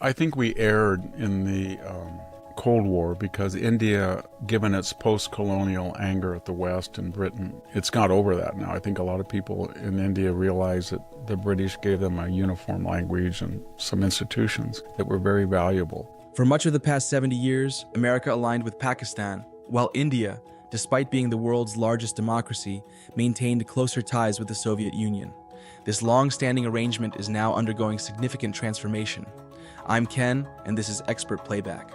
I think we erred in the Cold War because India, given its post-colonial anger at the West and Britain, it's got over that now. I think a lot of people in India realize that the British gave them a uniform language and some institutions that were very valuable. For much of the past 70 years, America aligned with Pakistan, while India, despite being the world's largest democracy, maintained closer ties with the Soviet Union. This long-standing arrangement is now undergoing significant transformation. I'm Ken, and this is Expert Playback.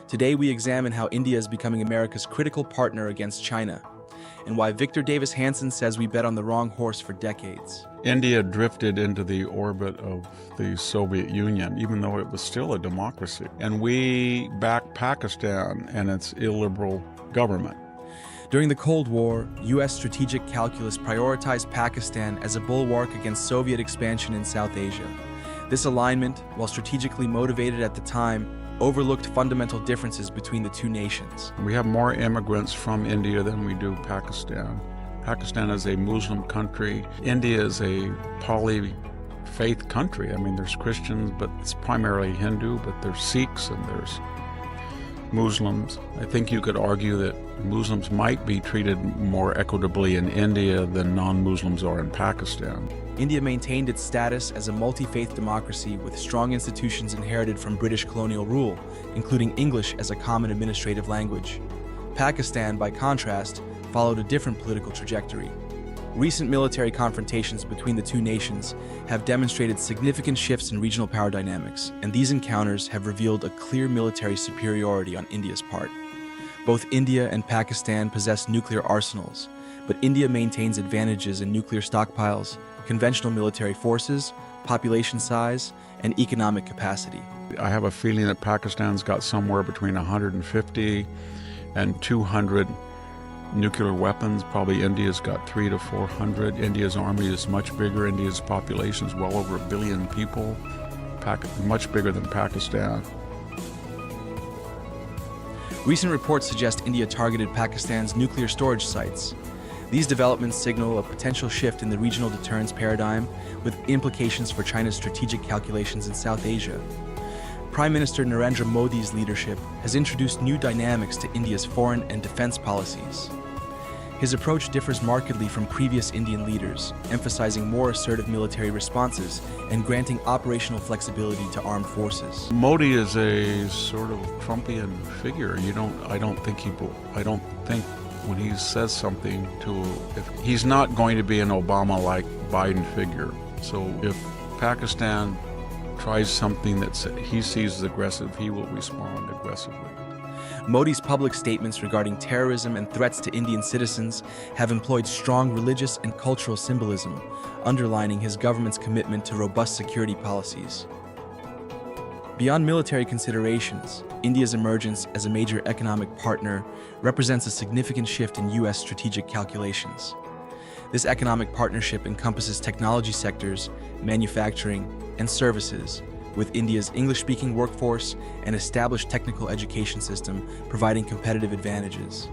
Today we examine how India is becoming America's critical partner against China, and why Davis Hanson says we bet on the wrong horse for decades. India drifted into the orbit of the Soviet Union, even though it was still a democracy. And we backed Pakistan and its illiberal government. During the Cold War, U.S. strategic calculus prioritized Pakistan as a bulwark against Soviet expansion in South Asia. This alignment, while strategically motivated at the time, overlooked fundamental differences between the two nations. We have more immigrants from India than we do Pakistan. Pakistan is a Muslim country. India is a polyfaith country. I mean, there's Christians, but it's primarily Hindu, but there's Sikhs and there's Muslims. I think you could argue that Muslims might be treated more equitably in India than non-Muslims are in Pakistan. India maintained its status as a multi-faith democracy with strong institutions inherited from British colonial rule, including English as a common administrative language. Pakistan, by contrast, followed a different political trajectory. Recent military confrontations between the two nations have demonstrated significant shifts in regional power dynamics, and these encounters have revealed a clear military superiority on India's part. Both India and Pakistan possess nuclear arsenals, but India maintains advantages in nuclear stockpiles, conventional military forces, population size, and economic capacity. I have a feeling that Pakistan's got somewhere between 150 and 200 nuclear weapons. Probably India's got 300 to 400. India's army is much bigger. India's population is well over 1 billion people, much bigger than Pakistan. Recent reports suggest India targeted Pakistan's nuclear storage sites. These developments signal a potential shift in the regional deterrence paradigm, with implications for China's strategic calculations in South Asia. Prime Minister Narendra Modi's leadership has introduced new dynamics to India's foreign and defense policies. His approach differs markedly from previous Indian leaders, emphasizing more assertive military responses and granting operational flexibility to armed forces. Modi is a sort of Trumpian figure. I don't think when he says something he's not going to be an Obama-like Biden figure. So if Pakistan tries something that he sees as aggressive, he will respond aggressively. Modi's public statements regarding terrorism and threats to Indian citizens have employed strong religious and cultural symbolism, underlining his government's commitment to robust security policies. Beyond military considerations, India's emergence as a major economic partner represents a significant shift in U.S. strategic calculations. This economic partnership encompasses technology sectors, manufacturing, and services, with India's English-speaking workforce and established technical education system providing competitive advantages.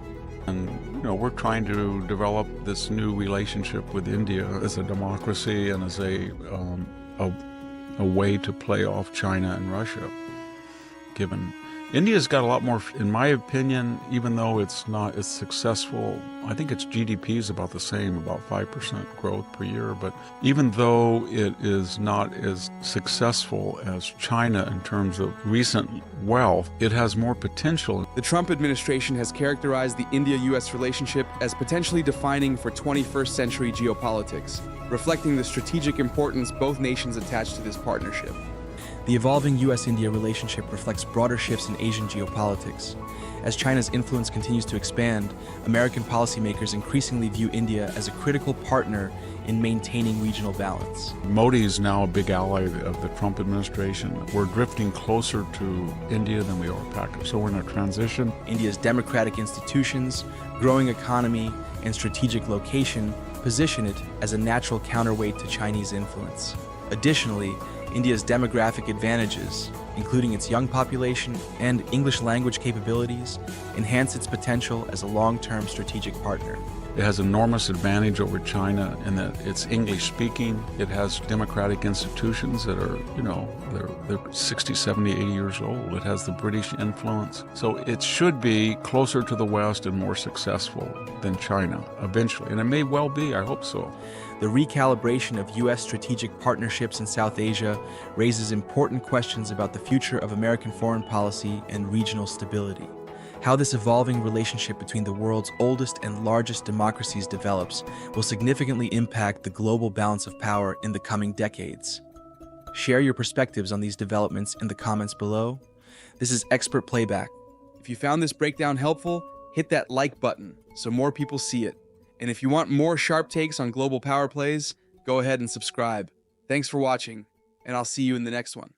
And we're trying to develop this new relationship with India as a democracy and as a way to play off China and Russia. Given India's got a lot more, in my opinion, even though it's not as successful. I think its GDP is about the same, about 5% growth per year. But even though it is not as successful as China in terms of recent wealth, it has more potential. The Trump administration has characterized the India-U.S. relationship as potentially defining for 21st century geopolitics, reflecting the strategic importance both nations attach to this partnership. The evolving U.S.-India relationship reflects broader shifts in Asian geopolitics. As China's influence continues to expand, American policymakers increasingly view India as a critical partner in maintaining regional balance. Modi is now a big ally of the Trump administration. We're drifting closer to India than we are Pakistan. So we're in a transition. India's democratic institutions, growing economy, and strategic location position it as a natural counterweight to Chinese influence. Additionally, India's demographic advantages, including its young population and English language capabilities, enhance its potential as a long-term strategic partner. It has enormous advantage over China in that it's English speaking. It has democratic institutions that are, they're 60, 70, 80 years old. It has the British influence. So it should be closer to the West and more successful than China eventually. And it may well be, I hope so. The recalibration of U.S. strategic partnerships in South Asia raises important questions about the future of American foreign policy and regional stability. How this evolving relationship between the world's oldest and largest democracies develops will significantly impact the global balance of power in the coming decades. Share your perspectives on these developments in the comments below. This is Expert Playback. If you found this breakdown helpful, hit that like button so more people see it. And if you want more sharp takes on global power plays, go ahead and subscribe. Thanks for watching, and I'll see you in the next one.